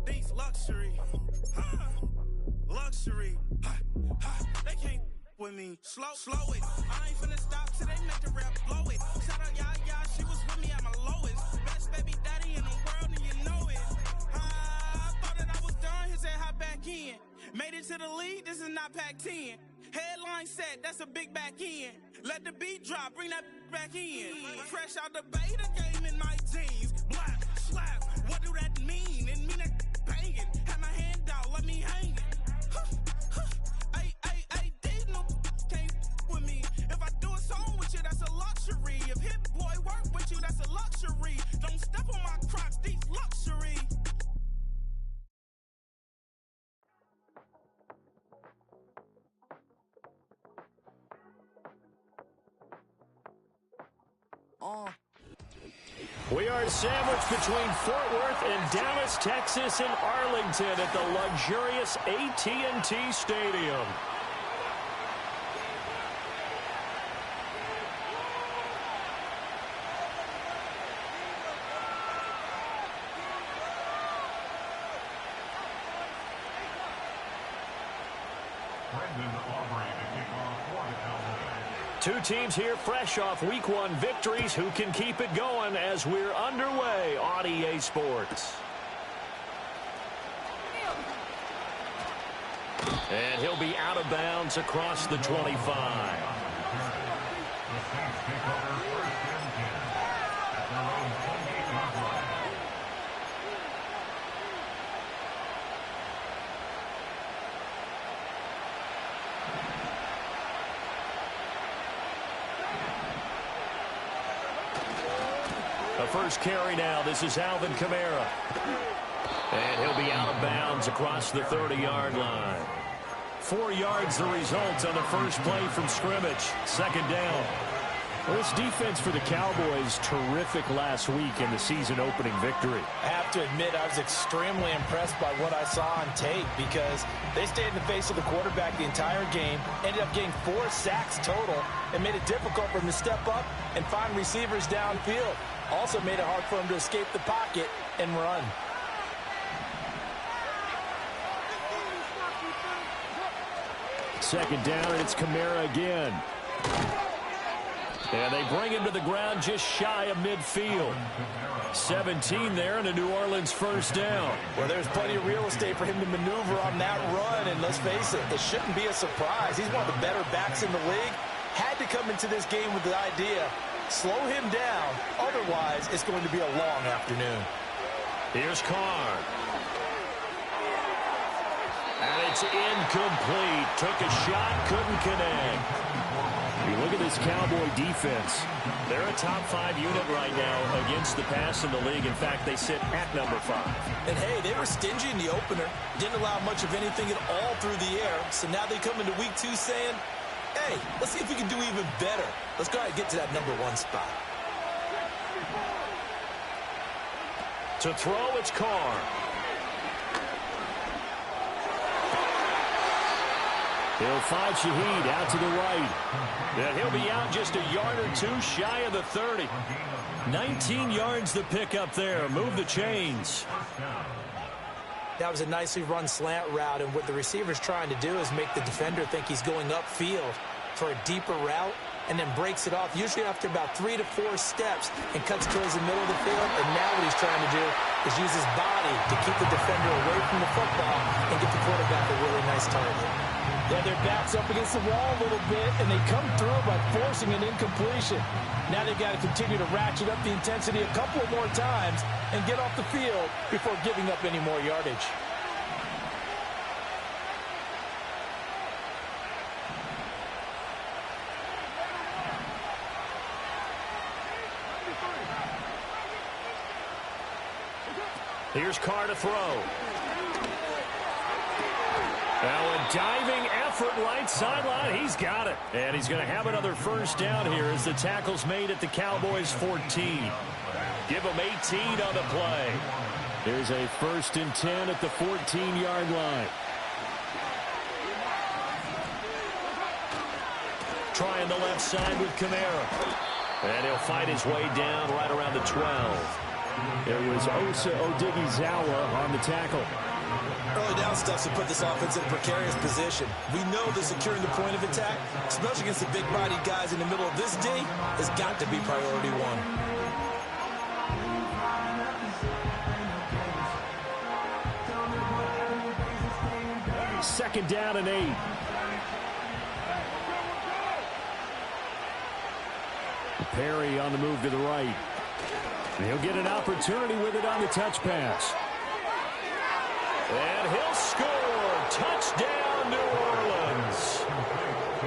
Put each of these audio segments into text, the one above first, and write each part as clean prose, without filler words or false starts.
These luxury, luxury. They can't with me. Slow it. I ain't finna stop till they make the rap blow it. Shout out, yeah, she was with me at my lowest. Best baby daddy in the world, and you know it. I thought that I was done. He said, hop back in. Made it to the lead. This is not Pac-10. Headline set, that's a big back end. Let the beat drop, bring that back in. Fresh out the beta game in my jeans. Black, slap, what do that mean? It mean that banging. Have my hand out, let me hang it. These no can't with me. If I do a song with you, that's a luxury. If Hit Boy work with you, that's a luxury. Don't step on my crocs, these luxury. We are sandwiched between Fort Worth and Dallas, Texas, and Arlington at the luxurious AT&T Stadium. Two teams here fresh off Week 1 victories. Who can keep it going as we're underway on EA Sports? And he'll be out of bounds across the 25. The first carry now. This is Alvin Kamara. And he'll be out of bounds across the 30-yard line. 4 yards the result on the first play from scrimmage. Second down. Well, this defense for the Cowboys, terrific last week in the season-opening victory. I have to admit, I was extremely impressed by what I saw on tape because they stayed in the face of the quarterback the entire game, ended up getting 4 sacks total, and made it difficult for him to step up and find receivers downfield. Also made it hard for him to escape the pocket and run. Second down, and it's Kamara again. And they bring him to the ground just shy of midfield. 17 there, and a New Orleans first down. Well, there's plenty of real estate for him to maneuver on that run, and let's face it, it shouldn't be a surprise. He's one of the better backs in the league. Had to come into this game with the idea, slow him down, otherwise it's going to be a long afternoon. Here's Carr. And it's incomplete. Took a shot, couldn't connect. You look at this Cowboy defense. They're a top 5 unit right now against the pass in the league. In fact, they sit at number 5. And hey, they were stingy in the opener. Didn't allow much of anything at all through the air. So now they come into week 2 saying, hey, let's see if we can do even better. Let's go ahead and get to that number 1 spot. To throw, it's Carr. He'll find Shaheed out to the right. And he'll be out just a yard or 2 shy of the 30. 19 yards the pickup there. Move the chains. That was a nicely run slant route, and what the receiver's trying to do is make the defender think he's going upfield for a deeper route, and then breaks it off, usually after about 3 to 4 steps, and cuts towards the middle of the field. And now what he's trying to do is use his body to keep the defender away from the football and get the quarterback a really nice target. Yeah, their back's up against the wall a little bit, and they come through by forcing an incompletion. Now they've got to continue to ratchet up the intensity a couple of more times and get off the field before giving up any more yardage. Here's Carr to throw. Now a diving effort right sideline. He's got it. And he's going to have another first down here as the tackle's made at the Cowboys 14. Give them 18 on the play. There's a 1st and 10 at the 14-yard line. Trying the left side with Kamara. And he'll fight his way down right around the 12. It was Osa Odighizuwa on the tackle. Early down stuff to put this offense in a precarious position. We know that securing the point of attack, especially against the big-bodied guys in the middle of this D, has got to be priority one. Second down and 8. Perry on the move to the right. He'll get an opportunity with it on the touch pass. And he'll score. Touchdown, New Orleans.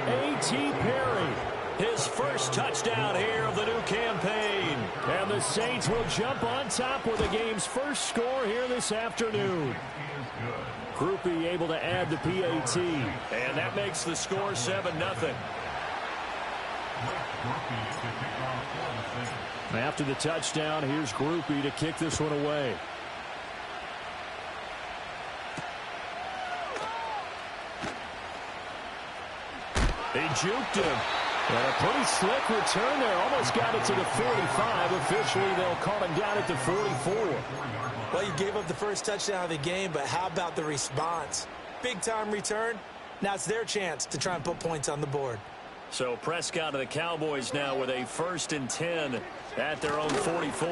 A.T. Perry. His first touchdown here of the new campaign. And the Saints will jump on top with the game's first score here this afternoon. Groupie able to add the PAT. And that makes the score 7-0. After the touchdown, here's Groupie to kick this one away. He juked him. And a pretty slick return there. Almost got it to the 45. Officially, they'll call him down at the 44. Well, you gave up the first touchdown of the game, but how about the response? Big-time return. Now it's their chance to try and put points on the board. So Prescott and the Cowboys now with a 1st and 10 at their own 44.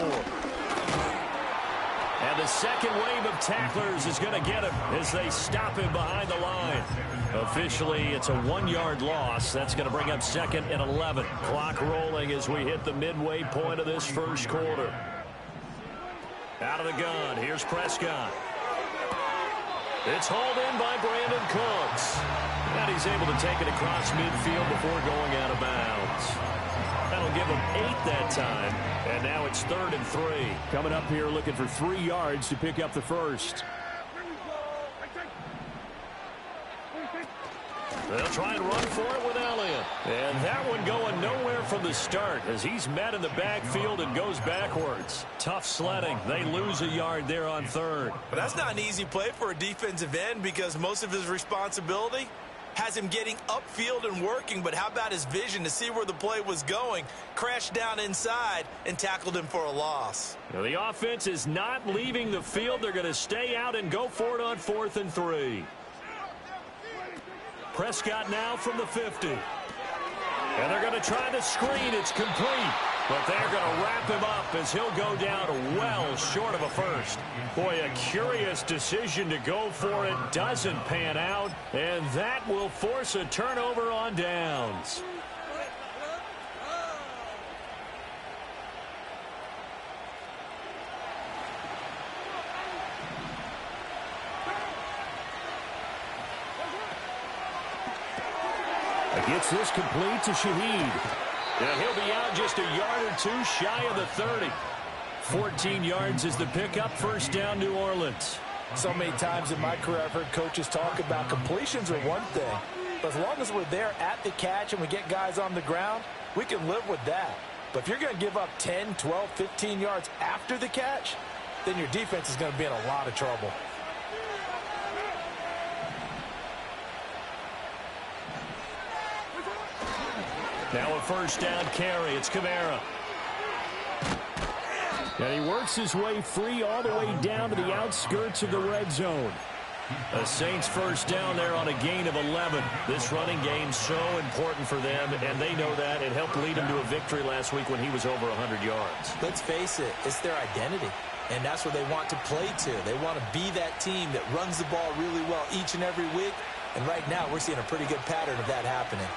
And the second wave of tacklers is going to get him as they stop him behind the line. Officially, it's a 1-yard loss. That's going to bring up 2nd and 11. Clock rolling as we hit the midway point of this first quarter. Out of the gun, here's Prescott. It's hauled in by Brandon Cooks. And he's able to take it across midfield before going out of bounds. That'll give him 8 that time. And now it's 3rd and 3. Coming up here looking for 3 yards to pick up the first. They'll try and run for it with Elliott. And that one going nowhere from the start as he's met in the backfield and goes backwards. Tough sledding. They lose a yard there on 3rd. But that's not an easy play for a defensive end because most of his responsibility has him getting upfield and working. But how about his vision to see where the play was going? Crashed down inside and tackled him for a loss. Now the offense is not leaving the field. They're going to stay out and go for it on 4th and 3. Prescott now from the 50. And they're going to try the screen. It's complete. But they're going to wrap him up as he'll go down well short of a first. Boy, a curious decision to go for it. Doesn't pan out. And that will force a turnover on downs. Gets this complete to Shaheed. And he'll be out just a yard or 2 shy of the 30. 14 yards is the pickup. First down, New Orleans. So many times in my career I've heard coaches talk about completions are one thing. But as long as we're there at the catch and we get guys on the ground, we can live with that. But if you're going to give up 10, 12, 15 yards after the catch, then your defense is going to be in a lot of trouble. Now a first down carry. It's Kamara. And he works his way free all the way down to the outskirts of the red zone. The Saints first down there on a gain of 11. This running game so important for them, and they know that. It helped lead them to a victory last week when he was over 100 yards. Let's face it, it's their identity, and that's what they want to play to. They want to be that team that runs the ball really well each and every week, and right now we're seeing a pretty good pattern of that happening.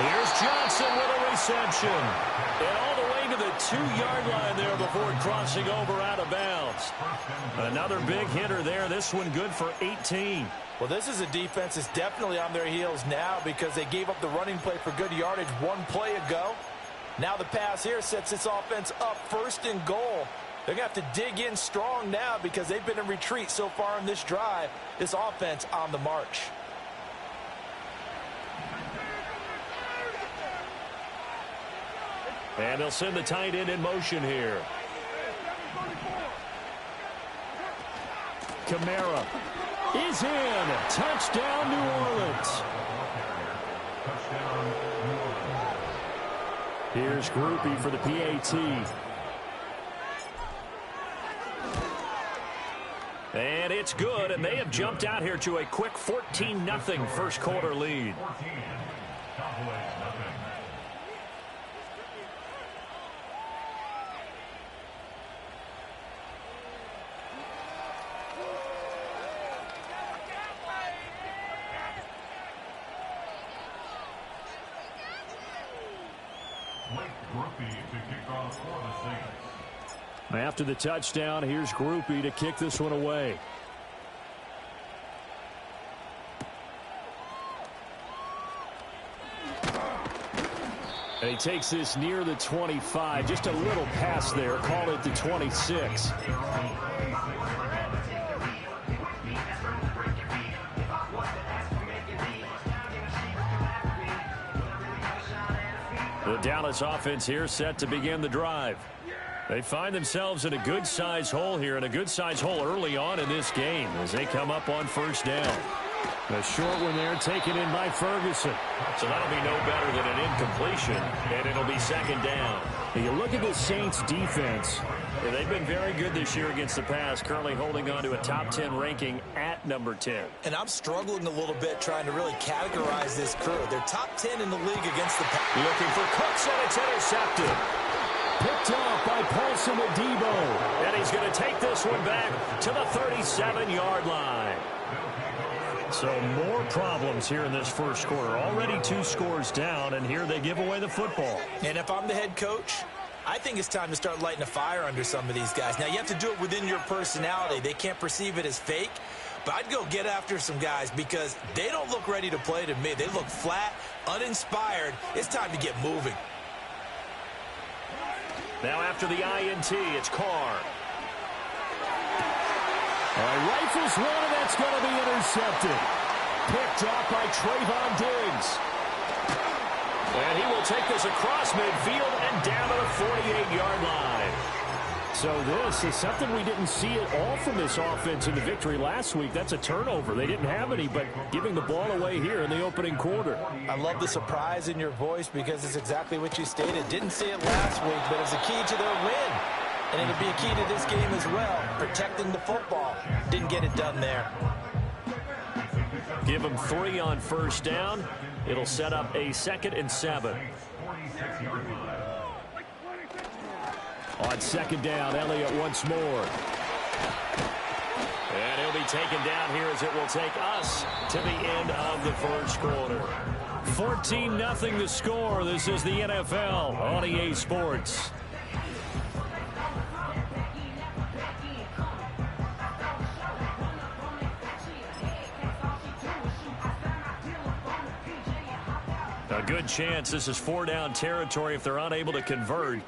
Here's Johnson with a reception. And all the way to the 2-yard line there before crossing over out of bounds. Another big hitter there. This one good for 18. Well, this is a defense that's definitely on their heels now because they gave up the running play for good yardage 1 play ago. Now the pass here sets this offense up 1st and goal. They're going to have to dig in strong now because they've been in retreat so far in this drive. This offense on the march. And they'll send the tight end in motion here. Kamara is in. Touchdown, New Orleans. Here's Groupie for the PAT. And it's good, and they have jumped out here to a quick 14-0 first quarter lead. After the touchdown, here's Groupie to kick this one away. And he takes this near the 25, just a little pass there, call it the 26. The Dallas offense here set to begin the drive. They find themselves in a good-sized hole here, and a good-sized hole early on in this game as they come up on first down. A short one there taken in by Ferguson. So that'll be no better than an incompletion, and it'll be second down. You look at the Saints defense. Yeah, they've been very good this year against the pass, currently holding on to a top 10 ranking at number 10. And I'm struggling a little bit trying to really categorize this crew. They're top 10 in the league against the pass. Looking for Cooks, and it's intercepted. Picked off by Paulson Adebo. And he's going to take this one back to the 37-yard line. So more problems here in this first quarter. Already 2 scores down, and here they give away the football. And if I'm the head coach, I think it's time to start lighting a fire under some of these guys. Now, you have to do it within your personality. They can't perceive it as fake. But I'd go get after some guys because they don't look ready to play to me. They look flat, uninspired. It's time to get moving. Now after the INT, it's Carr. All right, rifles one, and that's going to be intercepted. Picked off by Trayvon Diggs. And he will take this across midfield and down to the 48-yard line. So this is something we didn't see at all from this offense in the victory last week. That's a turnover. They didn't have any, but giving the ball away here in the opening quarter. I love the surprise in your voice because it's exactly what you stated. Didn't say it last week, but it's a key to their win. And it'll be a key to this game as well, protecting the football. Didn't get it done there. Give them 3 on first down. It'll set up a 2nd and 7. On second down, Elliott once more. And he'll be taken down here as it will take us to the end of the first quarter. 14-0 the score. This is the NFL on EA Sports. A good chance this is 4-down territory if they're unable to convert.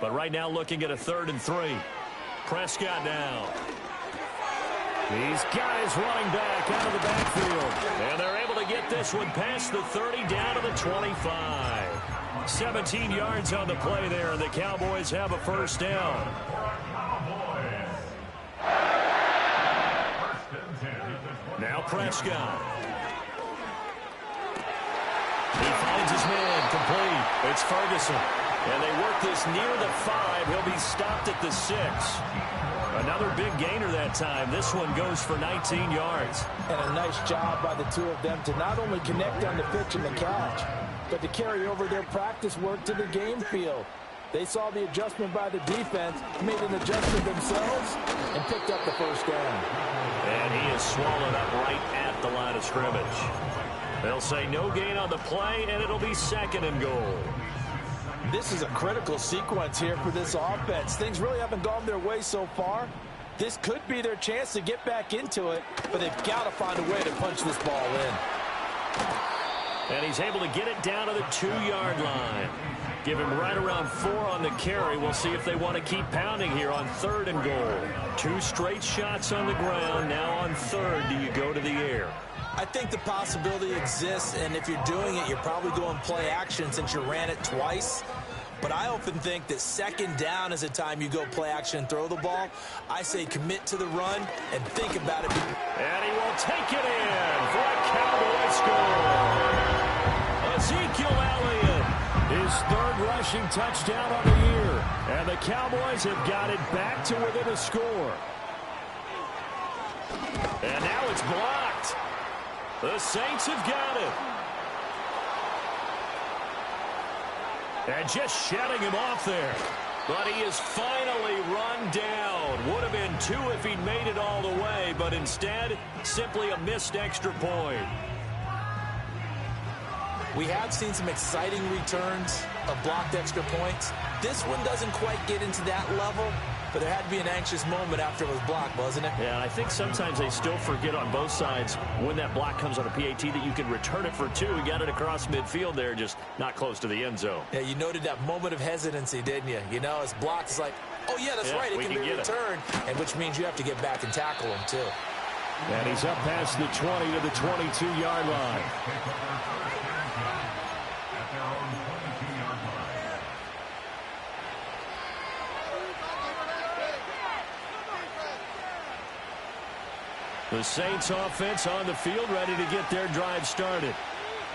But right now looking at a 3rd and 3. Prescott now. He's got his running back out of the backfield. And they're able to get this one past the 30 down to the 25. 17 yards on the play there, and the Cowboys have a first down. Now Prescott. He finds his man complete. It's Ferguson. And they work this near the 5. He'll be stopped at the 6. Another big gainer that time. This one goes for 19 yards. And a nice job by the two of them to not only connect on the pitch and the catch, but to carry over their practice work to the game field. They saw the adjustment by the defense, made an adjustment themselves, and picked up the first down. And he is swallowed up right at the line of scrimmage. They'll say no gain on the play, and it'll be 2nd and goal. This is a critical sequence here for this offense. Things really haven't gone their way so far. This could be their chance to get back into it, but they've got to find a way to punch this ball in. And he's able to get it down to the 2-yard line. Give him right around 4 on the carry. We'll see if they want to keep pounding here on 3rd and goal. 2 straight shots on the ground. Now on 3rd, do you go to the air? I think the possibility exists, and if you're doing it, you're probably going play action since you ran it twice. But I often think that 2nd down is a time you go play action and throw the ball. I say commit to the run and think about it. And he will take it in for a Cowboy score. Ezekiel Elliott, his 3rd rushing touchdown on the year. And the Cowboys have got it back to within a score. And now it's blocked. The Saints have got it. And just shutting him off there. But he is finally run down. Would have been 2 if he'd made it all the way, but instead, simply a missed extra point. We have seen some exciting returns of blocked extra points. This one doesn't quite get into that level, but there had to be an anxious moment after it was blocked, wasn't it? Yeah, I think sometimes they still forget on both sides when that block comes on a PAT that you can return it for 2. He got it across midfield there, just not close to the end zone. Yeah, you noted that moment of hesitancy, didn't you? You know, it's blocked. It's like, oh, yeah, that's right. It can be returned, and which means you have to get back and tackle him, too. And he's up past the 20 to the 22-yard line. The Saints offense on the field, ready to get their drive started.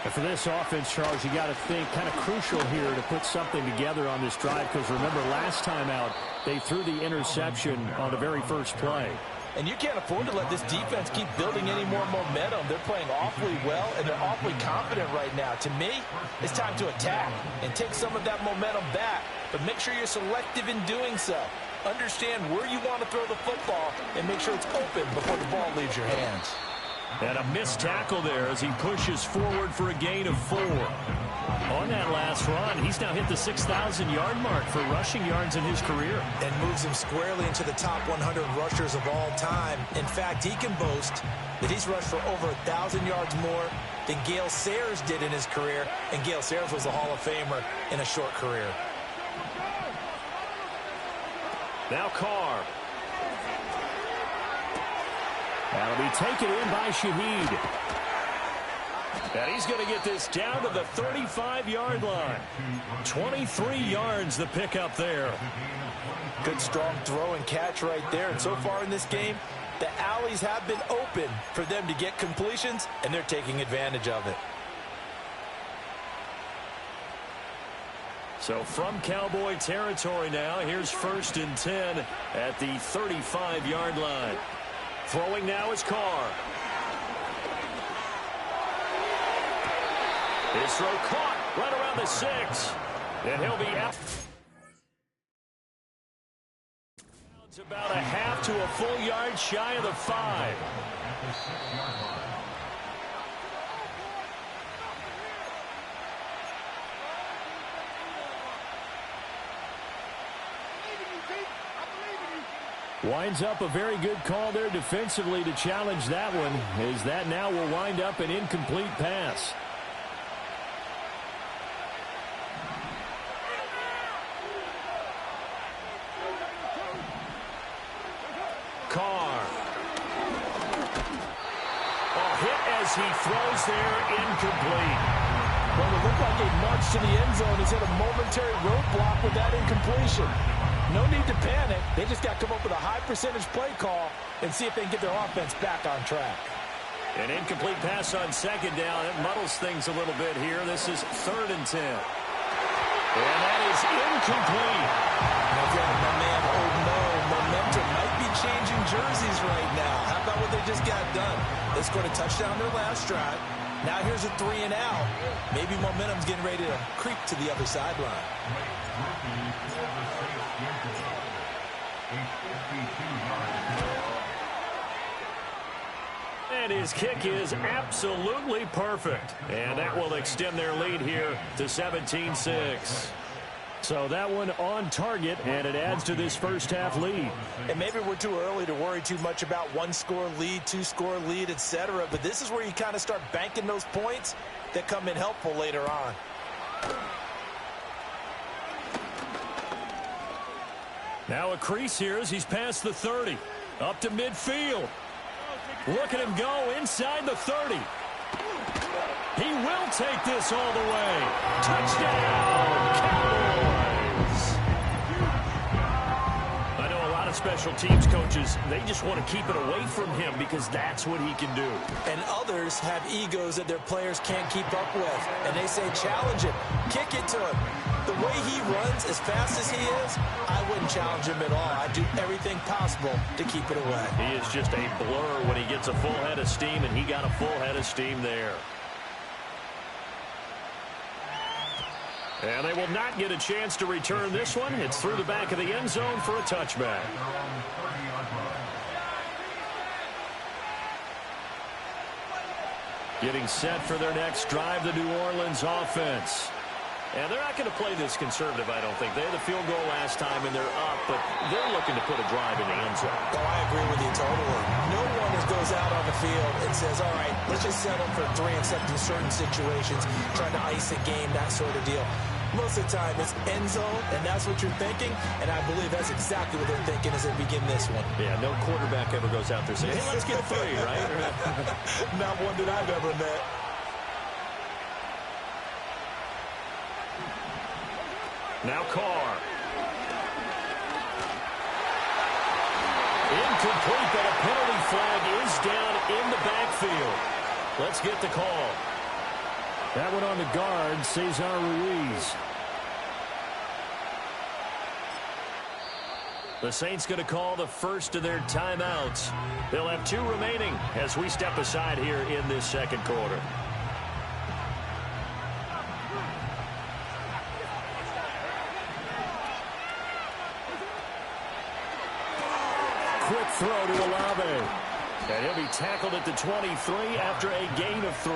And for this offense, Charles, you got to think kind of crucial here to put something together on this drive, because remember last time out, they threw the interception on the very first play. And you can't afford to let this defense keep building any more momentum. They're playing awfully well, and they're awfully confident right now. To me, it's time to attack and take some of that momentum back, but make sure you're selective in doing so. Understand where you want to throw the football and make sure it's open before the ball leaves your hands. And a missed tackle there as he pushes forward for a gain of 4. On that last run, he's now hit the 6,000-yard mark for rushing yards in his career. And moves him squarely into the top 100 rushers of all time. In fact, he can boast that he's rushed for over 1,000 yards more than Gale Sayers did in his career. And Gale Sayers was a Hall of Famer in a short career. Now Carr. That'll be taken in by Shaheed. And he's going to get this down to the 35-yard line. 23 yards the pickup there. Good strong throw and catch right there. And so far in this game, the alleys have been open for them to get completions, and they're taking advantage of it. So from Cowboy territory now, here's 1st and 10 at the 35-yard line. Throwing now is Carr. His throw caught right around the 6. And he'll be out. It's about a half to a full yard shy of the 5. Winds up a very good call there defensively to challenge that one, as that now will wind up an incomplete pass. Carr. Hit as he throws there, incomplete. Well, it looked like a march to the end zone. He's hit a momentary roadblock with that incompletion. No need to panic. They just got to come up with a high percentage play call and see if they can get their offense back on track. An incomplete pass on 2nd down. It muddles things a little bit here. This is 3rd and 10. And that is incomplete. My man, oh no, momentum might be changing jerseys right now. How about what they just got done? They scored a touchdown their last drive. Now here's a 3 and out. Maybe momentum's getting ready to creep to the other sideline. And his kick is absolutely perfect. And that will extend their lead here to 17-6. So that one on target, and it adds to this first half lead. And maybe we're too early to worry too much about 1-score lead, 2-score lead, etc. But this is where you kind of start banking those points that come in helpful later on. Now a crease here as he's past the 30. Up to midfield. Look at him go inside the 30. He will take this all the way. Touchdown, Cowboys! I know a lot of special teams coaches, they just want to keep it away from him because that's what he can do. And others have egos that their players can't keep up with. And they say, challenge him, kick it to him. the way he runs, as fast as he is, I wouldn't challenge him at all. I'd do everything possible to keep it away. He is just a blur when he gets a full head of steam, and he got a full head of steam there. And they will not get a chance to return this one. It's through the back of the end zone for a touchback. Getting set for their next drive, the New Orleans offense. And they're not going to play this conservative, I don't think. They had the field goal last time, and they're up, but they're looking to put a drive in the end zone. Oh, I agree with you totally. No one goes out on the field and says, all right, let's just settle for 3 except in certain situations, trying to ice a game, that sort of deal. Most of the time, it's end zone, and that's what you're thinking, and I believe that's exactly what they're thinking as they begin this one. Yeah, no quarterback ever goes out there saying, hey, let's get 3, right? Not one that I've ever met. Now Carr. Incomplete, but a penalty flag is down in the backfield. Let's get the call. That one on the guard, Cesar Ruiz. The Saints going to call the first of their timeouts. They'll have 2 remaining as we step aside here in this second quarter. Quick throw to Olave. And he'll be tackled at the 23 after a gain of 3.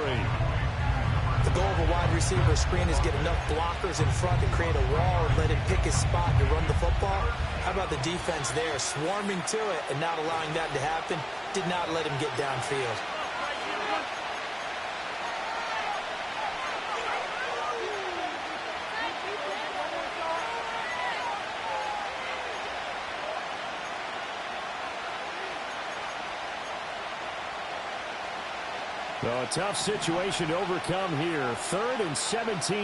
The goal of a wide receiver screen is get enough blockers in front to create a wall and let him pick his spot to run the football. How about the defense there, swarming to it and not allowing that to happen? Did not let him get downfield. A tough situation to overcome here. 3rd and 17.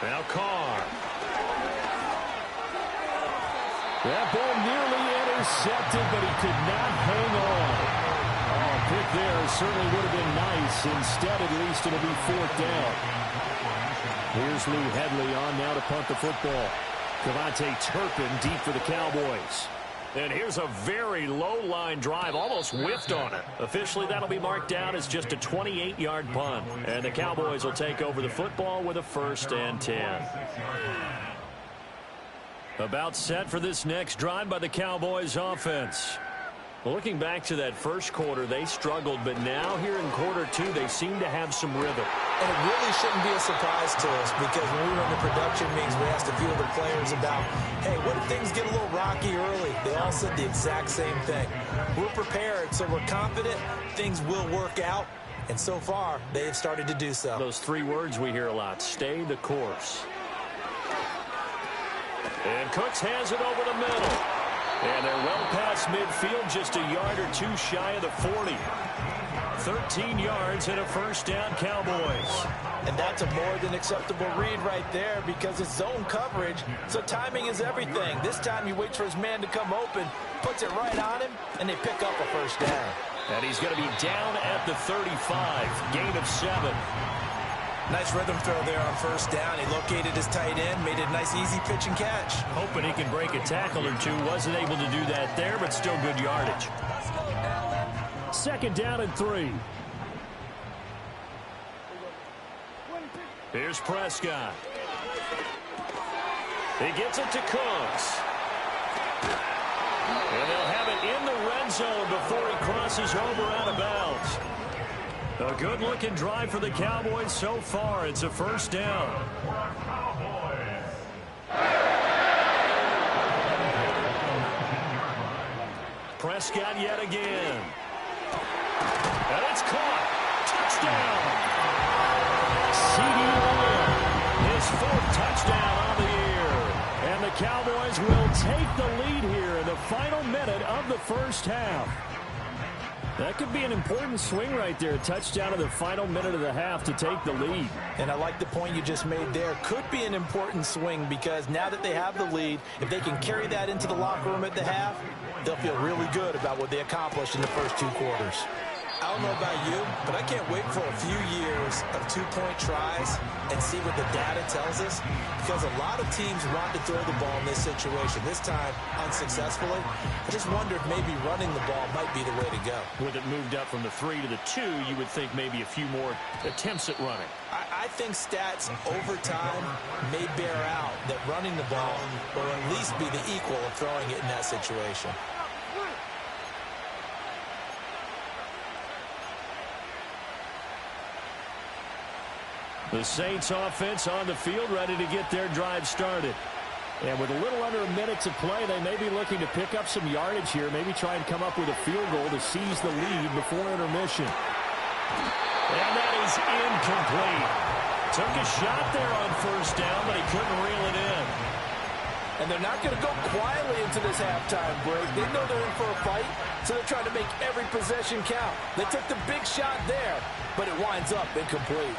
Now Carr. That ball nearly intercepted, but he could not hang on. Oh, pick there certainly would have been nice. Instead, at least it'll be 4th down. Here's Lou Hedley on now to punt the football. Cavante Turpin deep for the Cowboys. And here's a very low-line drive, almost whiffed on it. Officially, that'll be marked down as just a 28-yard punt. And the Cowboys will take over the football with a 1st and 10. About set for this next drive by the Cowboys offense. Looking back to that first quarter, they struggled, but now here in quarter 2, they seem to have some rhythm. And it really shouldn't be a surprise to us because when we run the production meetings, we asked a few of the players about, hey, what if things get a little rocky early? They all said the exact same thing. We're prepared, so we're confident things will work out. And so far, they have started to do so. Those 3 words we hear a lot, stay the course. And Cooks has it over the middle. And they're well past midfield, just a yard or 2 shy of the 40. 13 yards and a 1st down, Cowboys. And that's a more than acceptable read right there because it's zone coverage, so timing is everything. This time he waits for his man to come open, puts it right on him, and they pick up a 1st down. And he's going to be down at the 35, gain of 7. Nice rhythm throw there on 1st down. He located his tight end, made it a nice easy pitch and catch. Hoping he can break a tackle or 2. Wasn't able to do that there, but still good yardage. 2nd down and 3. Here's Prescott. He gets it to Cooks. And they'll have it in the red zone before he crosses over out of bounds. A good-looking drive for the Cowboys so far. It's a 1st down. Prescott yet again. And it's caught. Touchdown. CeeDee Lamb. His 4th touchdown on the year. And the Cowboys will take the lead here in the final minute of the 1st half. That could be an important swing right there. A touchdown in the final minute of the half to take the lead. And I like the point you just made there. Could be an important swing because now that they have the lead, if they can carry that into the locker room at the half, they'll feel really good about what they accomplished in the first 2 quarters. I don't know about you, but I can't wait for a few years of 2-point tries and see what the data tells us, because a lot of teams want to throw the ball in this situation, this time unsuccessfully. I just wonder if maybe running the ball might be the way to go. With it moved up from the 3 to the 2, you would think maybe a few more attempts at running. I think stats over time may bear out that running the ball will at least be the equal of throwing it in that situation. The Saints offense on the field, ready to get their drive started. And with a little under a minute to play, they may be looking to pick up some yardage here, maybe try and come up with a field goal to seize the lead before intermission. And that is incomplete. Took a shot there on first down, but he couldn't reel it in. And they're not going to go quietly into this halftime break. They know they're in for a fight, so they're trying to make every possession count. They took the big shot there, but it winds up incomplete.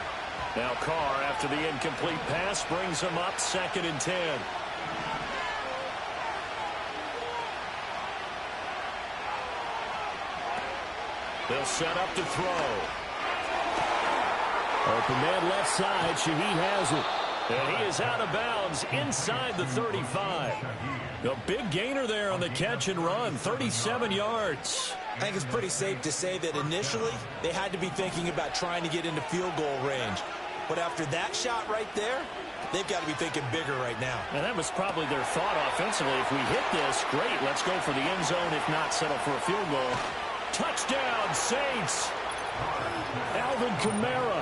Now Carr, after the incomplete pass, brings him up 2nd and 10. They'll set up to throw. Open man left side. Shaheed has it. And he is out of bounds inside the 35. A big gainer there on the catch and run, 37 yards. I think it's pretty safe to say that initially they had to be thinking about trying to get into field goal range. But after that shot right there, they've got to be thinking bigger right now. And that was probably their thought offensively. If we hit this, great, let's go for the end zone. If not, settle for a field goal. Touchdown, Saints. Alvin Kamara,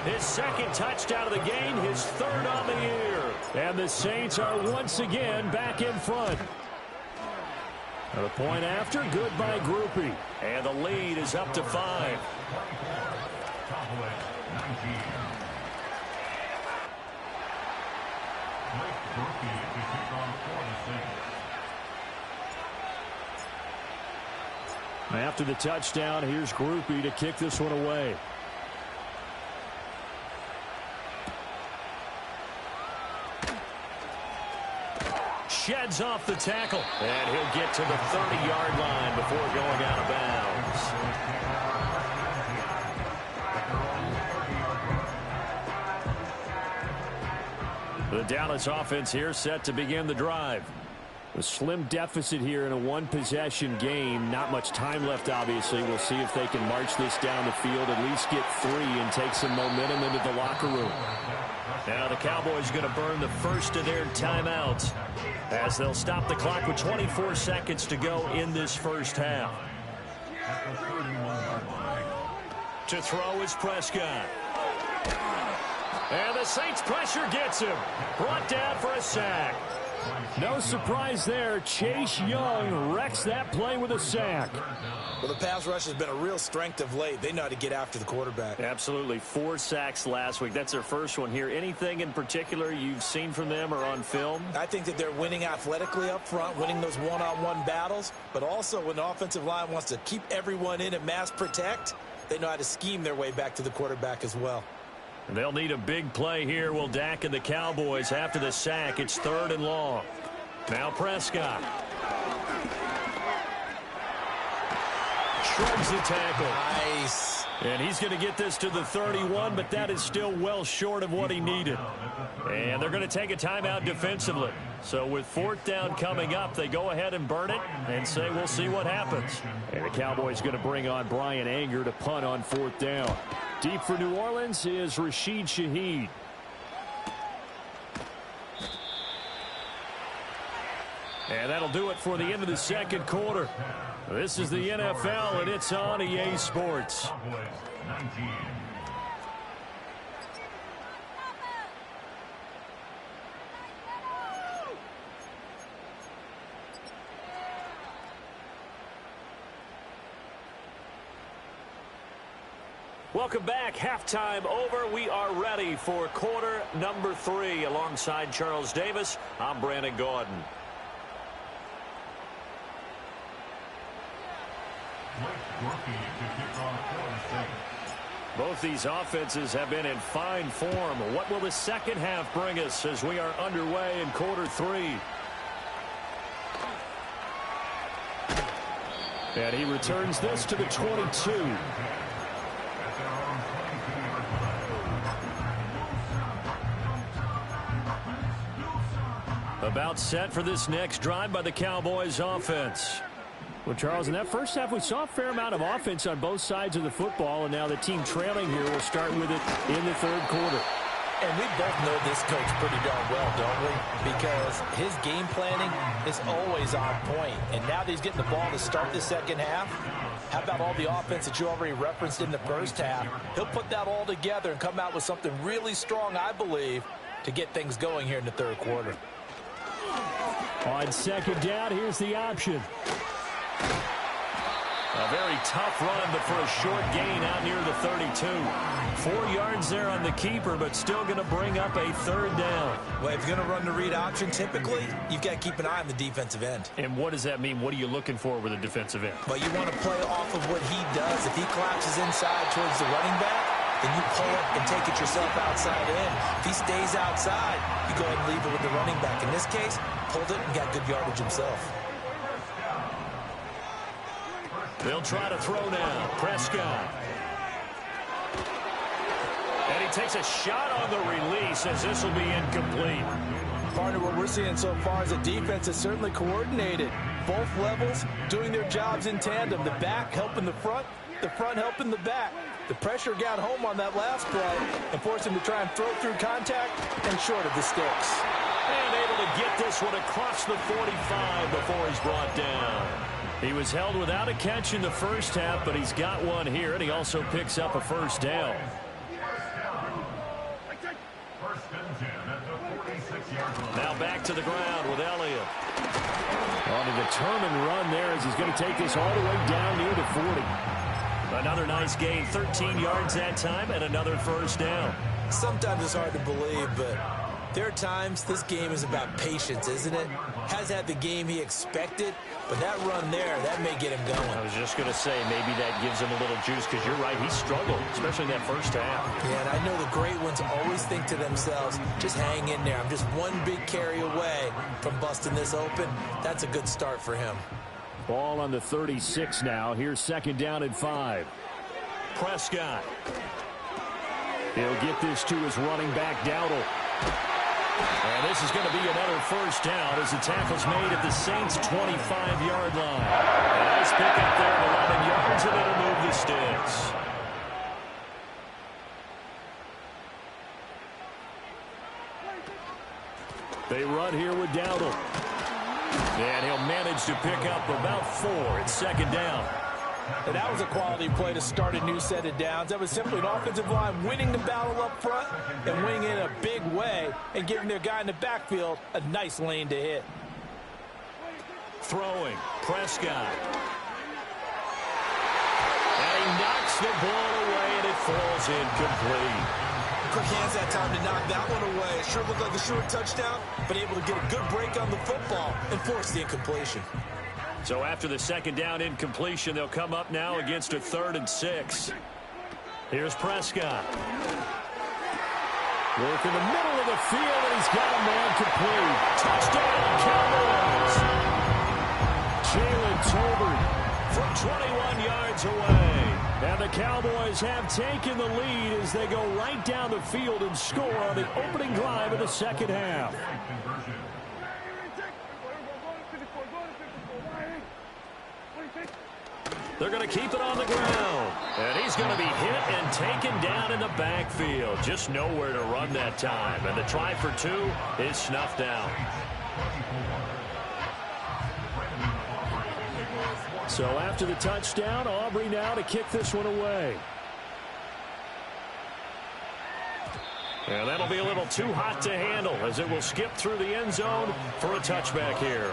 his 2nd touchdown of the game, his 3rd on the year. And the Saints are once again back in front. And a point after, good by Groupie. And the lead is up to 5. After the touchdown, here's Groupie to kick this one away. Sheds off the tackle, and he'll get to the 30-yard line before going out of bounds. The Dallas offense here set to begin the drive. A slim deficit here in a 1-possession game. Not much time left, obviously. We'll see if they can march this down the field, at least get 3 and take some momentum into the locker room. Now the Cowboys going to burn the first of their timeouts as they'll stop the clock with 24 seconds to go in this first half. To throw is Prescott. And the Saints pressure gets him. Brought down for a sack. No surprise there. Chase Young wrecks that play with a sack. Well, the pass rush has been a real strength of late. They know how to get after the quarterback. Absolutely. 4 sacks last week. That's their first one here. Anything in particular you've seen from them or on film? I think that they're winning athletically up front, winning those one-on-one battles, but also when the offensive line wants to keep everyone in and mass protect, they know how to scheme their way back to the quarterback as well. They'll need a big play here. Will Dak and the Cowboys after the sack. It's 3rd and long. Now Prescott. Shrugs the tackle. Nice. And he's going to get this to the 31, but that is still well short of what he needed. And they're going to take a timeout defensively. So with 4th down coming up, they go ahead and burn it and say we'll see what happens. And the Cowboys going to bring on Brian Anger to punt on 4th down. Deep for New Orleans is Rashid Shaheed. And that'll do it for the end of the 2nd quarter. This is the NFL, and it's on EA Sports. Welcome back. Halftime over. We are ready for quarter number 3. Alongside Charles Davis, I'm Brandon Gordon. Both these offenses have been in fine form. What will the second half bring us as we are underway in quarter 3? And he returns this to the 22. About set for this next drive by the Cowboys offense. Well, Charles, in that first half, we saw a fair amount of offense on both sides of the football, and now the team trailing here will start with it in the third quarter. And we both know this coach pretty darn well, don't we? Because his game planning is always on point. And now that he's getting the ball to start the second half, how about all the offense that you already referenced in the first half? He'll put that all together and come out with something really strong, I believe, to get things going here in the third quarter. On second down, here's the option. A very tough run, but for a short gain out near the 32. 4 yards there on the keeper, but still going to bring up a third down. Well, if you're going to run the read option, typically, you've got to keep an eye on the defensive end. And what does that mean? What are you looking for with a defensive end? Well, you want to play off of what he does. If he collapses inside towards the running back, then you pull it and take it yourself outside in. If he stays outside, you go ahead and leave it with the running back. In this case, pulled it and got good yardage himself. They'll try to throw now. Prescott. And he takes a shot on the release as this will be incomplete. Partner, what we're seeing so far is a defense that's certainly coordinated. Both levels doing their jobs in tandem. The back helping the front helping the back. The pressure got home on that last play and forced him to try and throw through contact and short of the sticks. And able to get this one across the 45 before he's brought down. He was held without a catch in the first half, but he's got one here, and he also picks up a first down. Now back to the ground with Elliott. On a determined run there as he's going to take this all the way down near the 40. Another nice gain, 13 yards that time, and another first down. Sometimes it's hard to believe, but there are times this game is about patience, isn't it? Has had the game he expected, but that run there, that may get him going. I was just going to say, maybe that gives him a little juice, because you're right, he struggled, especially in that first half. Yeah, and I know the great ones always think to themselves, just hang in there. I'm just one big carry away from busting this open. That's a good start for him. Ball on the 36 now. Here's second down and 5. Prescott. He'll get this to his running back, Dowdle. And this is going to be another first down as the tackle's made at the Saints' 25-yard line. A nice pickup there at 11 yards, and it'll move the sticks. They run here with Dowdle. And he'll manage to pick up about 4. It's second down. And that was a quality play to start a new set of downs. That was simply an offensive line winning the battle up front and winning in a big way and giving their guy in the backfield a nice lane to hit. Throwing, Prescott. And he knocks the ball away, and it falls incomplete. Quick hands that time to knock that one away. It sure looked like a short touchdown, but able to get a good break on the football and force the incompletion. So after the second down incompletion, they'll come up now against a 3rd and 6. Here's Prescott. Work in the middle of the field, and he's got a man complete. Touchdown, Cowboys! Jalen Tolbert from 21 yards away. And the Cowboys have taken the lead as they go right down the field and score on the opening drive of the second half. They're going to keep it on the ground. And he's going to be hit and taken down in the backfield. Just nowhere to run that time. And the try for 2 is snuffed out. So after the touchdown, Aubrey now to kick this one away. And that'll be a little too hot to handle as it will skip through the end zone for a touchback here.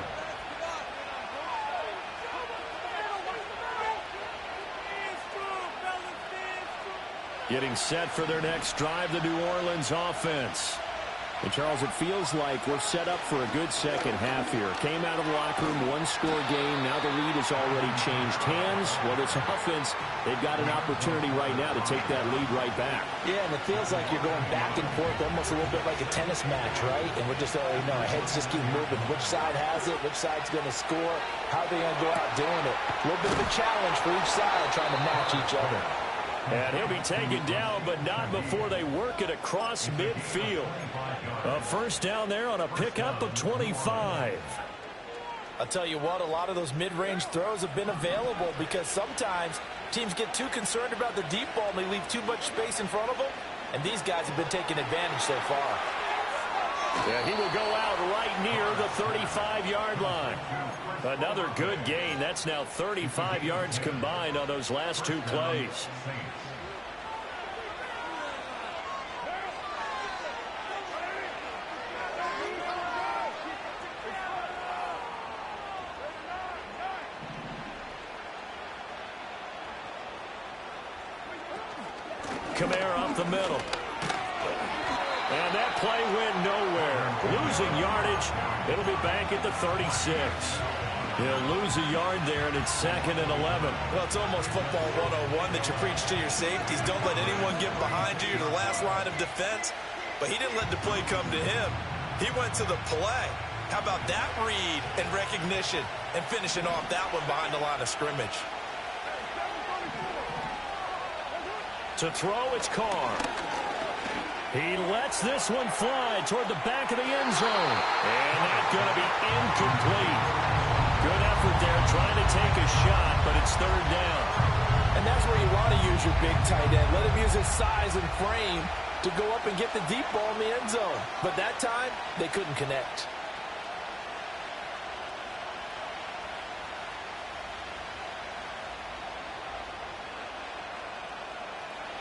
Getting set for their next drive, the New Orleans offense. And, Charles, it feels like we're set up for a good second half here. Came out of the locker room, one-score game. Now the lead has already changed hands. Well, this offense, they've got an opportunity right now to take that lead right back. Yeah, and it feels like you're going back and forth almost a little bit like a tennis match, right? And we're just, our heads just keep moving. Which side has it? Which side's going to score? How are they going to go out doing it? A little bit of a challenge for each side trying to match each other. And he'll be taken down, but not before they work it across midfield. A first down there on a pickup of 25. I'll tell you what, a lot of those mid-range throws have been available because sometimes teams get too concerned about the deep ball and they leave too much space in front of them. And these guys have been taking advantage so far. Yeah, he will go out right near the 35-yard line. Another good gain. That's now 35 yards combined on those last two plays. Kamara up the middle. And that play went nowhere. Losing yardage. It'll be back at the 36. He'll lose a yard there, and it's 2nd and 11. Well, it's almost football 101 that you preach to your safeties. Don't let anyone get behind you to the last line of defense. But he didn't let the play come to him. He went to the play. How about that read and recognition and finishing off that one behind the line of scrimmage? To throw, it's Carr. He lets this one fly toward the back of the end zone. And that's going to be incomplete. Good effort there trying to take a shot, but it's 3rd down. And that's where you want to use your big tight end. Let him use his size and frame to go up and get the deep ball in the end zone. But that time, they couldn't connect.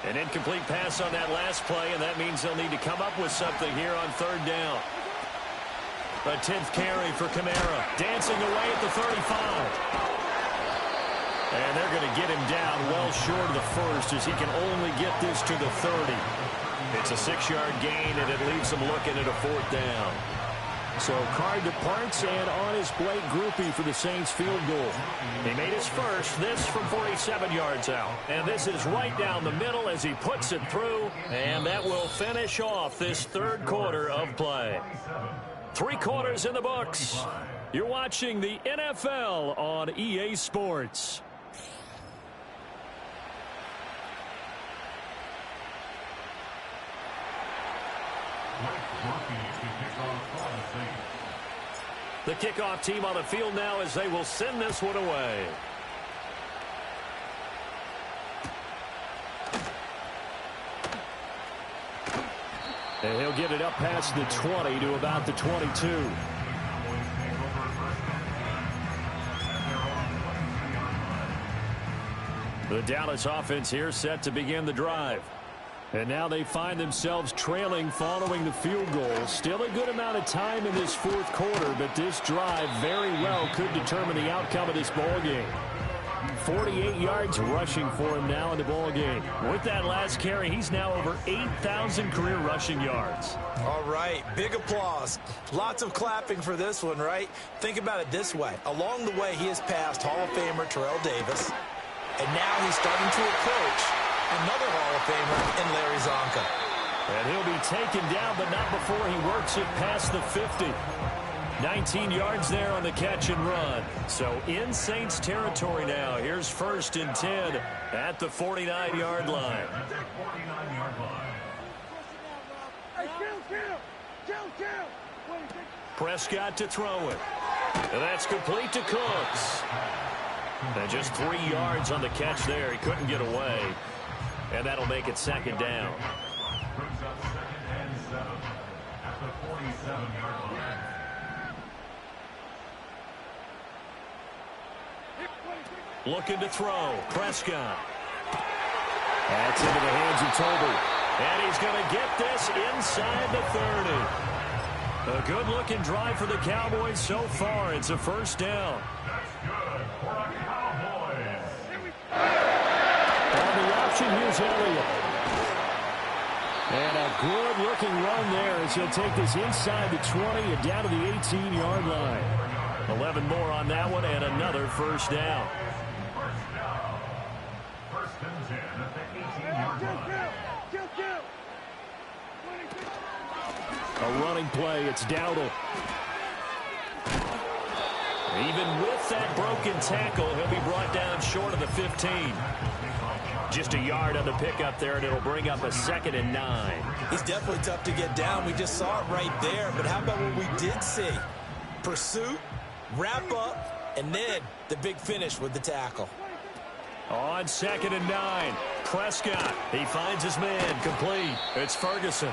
An incomplete pass on that last play, and that means they'll need to come up with something here on 3rd down. A 10th carry for Kamara. Dancing away at the 35. And they're going to get him down well short of the first as he can only get this to the 30. It's a 6-yard gain, and it leaves them looking at a 4th down. So Carr departs, and on his Blake groupie for the Saints field goal. He made his first, this from 47 yards out. And this is right down the middle as he puts it through, and that will finish off this 3rd quarter of play. 3 quarters in the books. You're watching the NFL on EA Sports. The kickoff team on the field now as they will send this one away. And he'll get it up past the 20 to about the 22. The Dallas offense here set to begin the drive. And now they find themselves trailing following the field goal. Still a good amount of time in this 4th quarter, but this drive very well could determine the outcome of this ball game. 48 yards rushing for him now in the ball game. With that last carry, he's now over 8,000 career rushing yards. All right, big applause. Lots of clapping for this one, right? Think about it this way. Along the way, he has passed Hall of Famer Terrell Davis, and now he's starting to approach another Hall of Famer in Larry Ncaa. And he'll be taken down, but not before he works it past the 50. 19 yards there on the catch and run. So in Saints territory now. Here's 1st and 10 at the 49-yard line. Prescott to throw it. And that's complete to Cooks. And just 3 yards on the catch there. He couldn't get away. And that'll make it 2nd down. Looking to throw. Prescott. That's into the hands of Toby. And he's going to get this inside the 30. A good-looking drive for the Cowboys so far. It's a 1st down. On the option, here's Elliott. And a good-looking run there as he'll take this inside the 20 and down to the 18-yard line. 11 more on that one and another first down. First and 10 at the 18-yard line. A running play. It's Dowdle. Even with that broken tackle, he'll be brought down short of the 15. Just a yard on the pickup there, and it'll bring up a 2nd and 9. He's definitely tough to get down. We just saw it right there. But how about what we did see? Pursuit, wrap up, and then the big finish with the tackle. On 2nd and 9, Prescott. He finds his man, complete. It's Ferguson.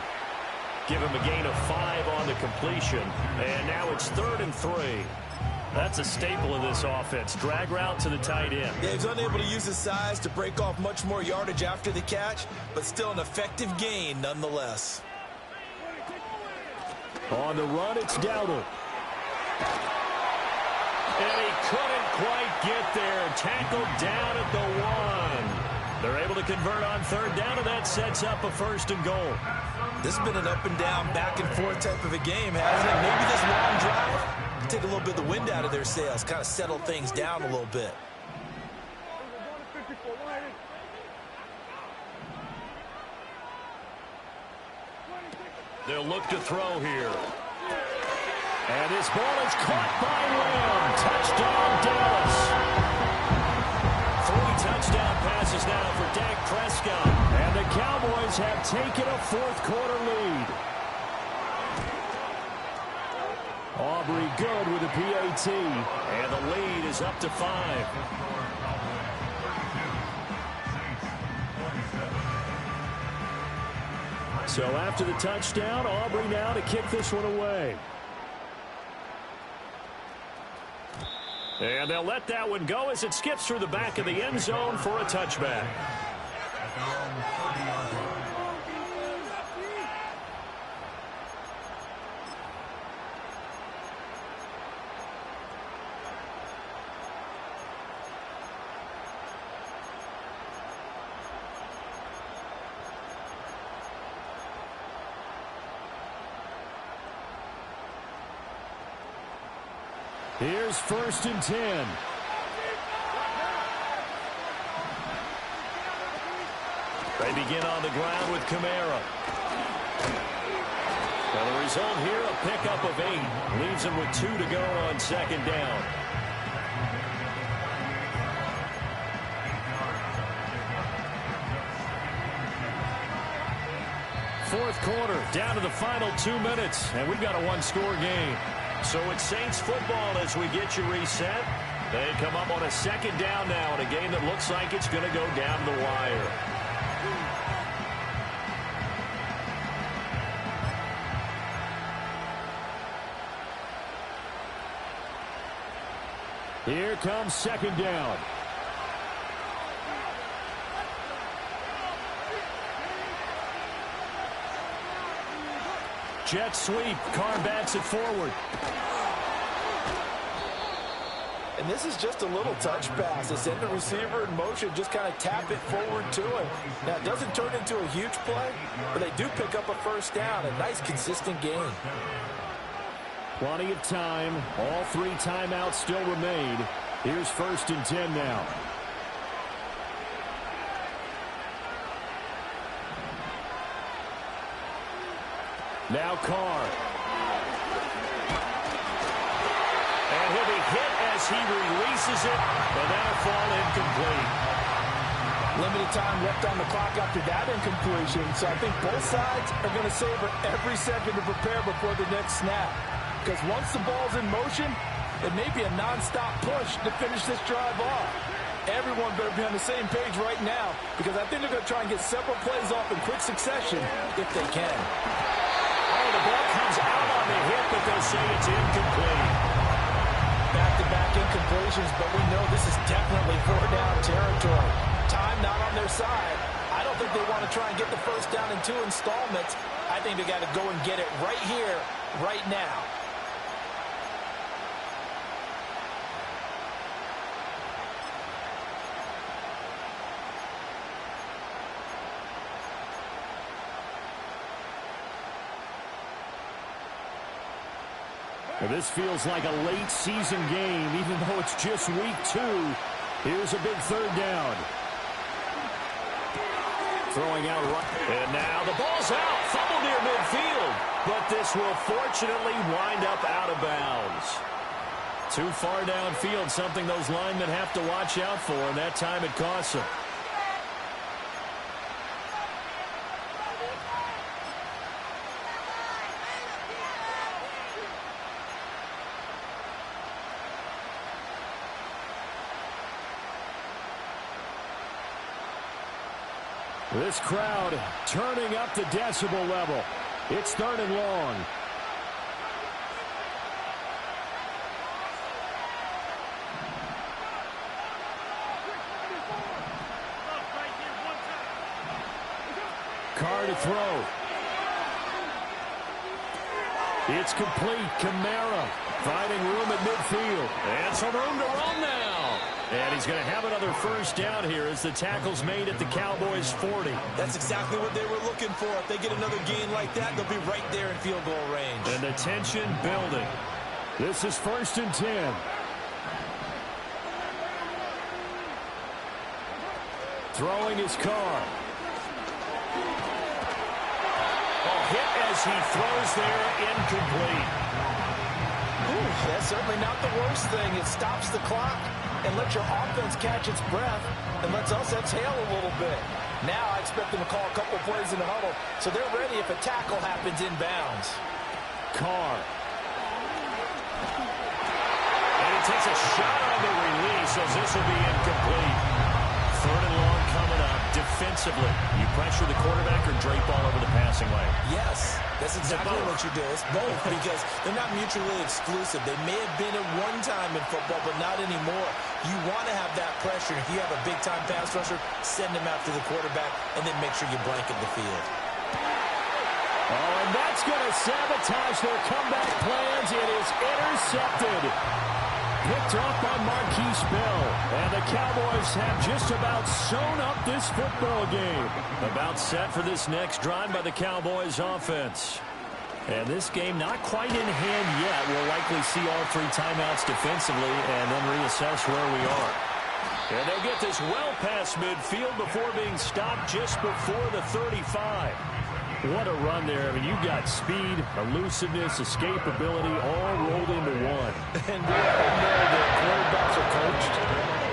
Give him a gain of 5 on the completion. And now it's 3rd and 3. That's a staple of this offense. Drag route to the tight end. Yeah, he's unable to use his size to break off much more yardage after the catch, but still an effective gain nonetheless. On the run, it's Dowdle. And he couldn't quite get there. Tackled down at the 1. They're able to convert on 3rd down, and that sets up a 1st and goal. This has been an up and down, back and forth type of a game, hasn't it? Maybe this long drive take a little bit of the wind out of their sails, kind of settle things down a little bit. They'll look to throw here. And this ball is caught by Lamb. Touchdown, Dallas. 3 touchdown passes now for Dak Prescott. And the Cowboys have taken a 4th quarter lead. Aubrey good with a PAT. And the lead is up to 5. So after the touchdown, Aubrey now to kick this one away. And they'll let that one go as it skips through the back of the end zone for a touchback. Here's 1st and 10. They begin on the ground with Kamara. And the result here, a pickup of 8. Leaves them with 2 to go on 2nd down. Fourth quarter, down to the final 2 minutes, and we've got a 1-score game. So it's Saints football as we get you reset. They come up on a 2nd down now in a game that looks like it's going to go down the wire. Here comes 2nd down. Jet sweep. Carr backs it forward. And this is just a little touch pass. They send the receiver in motion, just kind of tap it forward to him. Now, it doesn't turn into a huge play, but they do pick up a 1st down. A nice, consistent gain. Plenty of time. All 3 timeouts still remain. Here's 1st and 10 now. Now Carr. And he'll be hit as he releases it, but that'll fall incomplete. Limited time left on the clock after that incompletion, so I think both sides are going to savor every second to prepare before the next snap. Because once the ball's in motion, it may be a non-stop push to finish this drive off. Everyone better be on the same page right now, because I think they're going to try and get several plays off in quick succession if they can. Oh, the ball comes out on the hit, but they'll say it's incomplete. Back-to-back incompletions, but we know this is definitely 4-down territory. Time not on their side. I don't think they want to try and get the 1st down in 2 installments. I think they got to go and get it right here, right now. And this feels like a late season game, even though it's just week 2. Here's a big third down. Throwing out right. And now the ball's out. Fumble near midfield. But this will fortunately wind up out of bounds. Too far downfield, something those linemen have to watch out for, and that time it costs them. This crowd turning up the decibel level. It's 3rd and long. Carr to throw. It's complete. Kamara finding room at midfield. And some room to run now. And he's going to have another first down here as the tackle's made at the Cowboys' 40. That's exactly what they were looking for. If they get another gain like that, they'll be right there in field goal range. And the tension building. This is 1st and 10. Throwing his Carr. Hit as he throws there, incomplete. Ooh, that's certainly not the worst thing. It stops the clock and lets your offense catch its breath and lets us exhale a little bit. Now I expect them to call a couple plays in the huddle so they're ready if a tackle happens inbounds. Carr. And he takes a shot on the release as this will be incomplete. 3rd and long coming up. Defensively, you pressure the quarterback or drape all over the passing lane? Yes, that's exactly what you do. It's both because they're not mutually exclusive. They may have been at one time in football, but not anymore. You want to have that pressure. If you have a big-time pass rusher, send him after the quarterback, and then make sure you blanket the field. Oh, and that's going to sabotage their comeback plans. It is intercepted. Picked off by Marquise Bell. And the Cowboys have just about sewn up this football game. About set for this next drive by the Cowboys offense. And this game not quite in hand yet. We'll likely see all 3 timeouts defensively and then reassess where we are. And they'll get this well past midfield before being stopped just before the 35. What a run there. I mean, you've got speed, elusiveness, escapability all rolled into one. And we all know that quarterbacks are coached.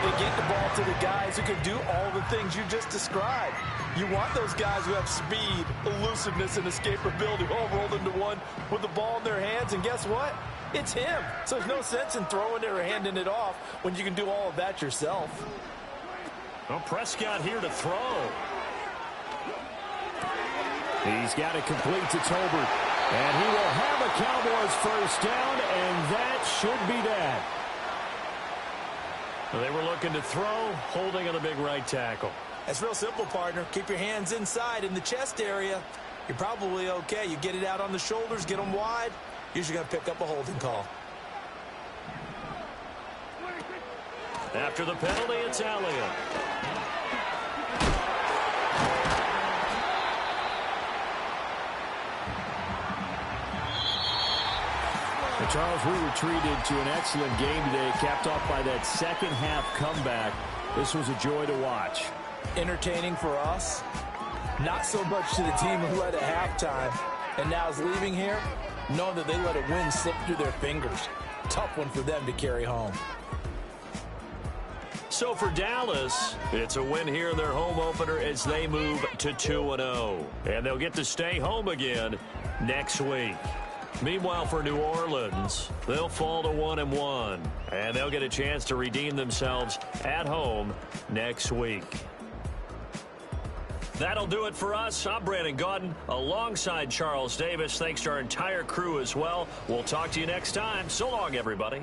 They get the ball to the guys who can do all the things you just described. You want those guys who have speed, elusiveness, and escapability all rolled into one with the ball in their hands. And guess what? It's him. So there's no sense in throwing it or handing it off when you can do all of that yourself. Well, Prescott here to throw. He's got it complete to Tolbert. And he will have a Cowboys first down, and that should be that. Well, they were looking to throw, holding on a big right tackle. That's real simple, partner. Keep your hands inside in the chest area. You're probably okay. You get it out on the shoulders, get them wide. Usually going to pick up a holding call. After the penalty, it's Elliott. And Charles, we were treated to an excellent game today, capped off by that second half comeback. This was a joy to watch. Entertaining for us. Not so much to the team who led at halftime and now is leaving here, knowing that they let a win slip through their fingers. Tough one for them to carry home. So for Dallas, it's a win here in their home opener as they move to 2-0. And they'll get to stay home again next week. Meanwhile, for New Orleans, they'll fall to 1-1. And they'll get a chance to redeem themselves at home next week. That'll do it for us. I'm Brandon Gaudin alongside Charles Davis. Thanks to our entire crew as well. We'll talk to you next time. So long, everybody.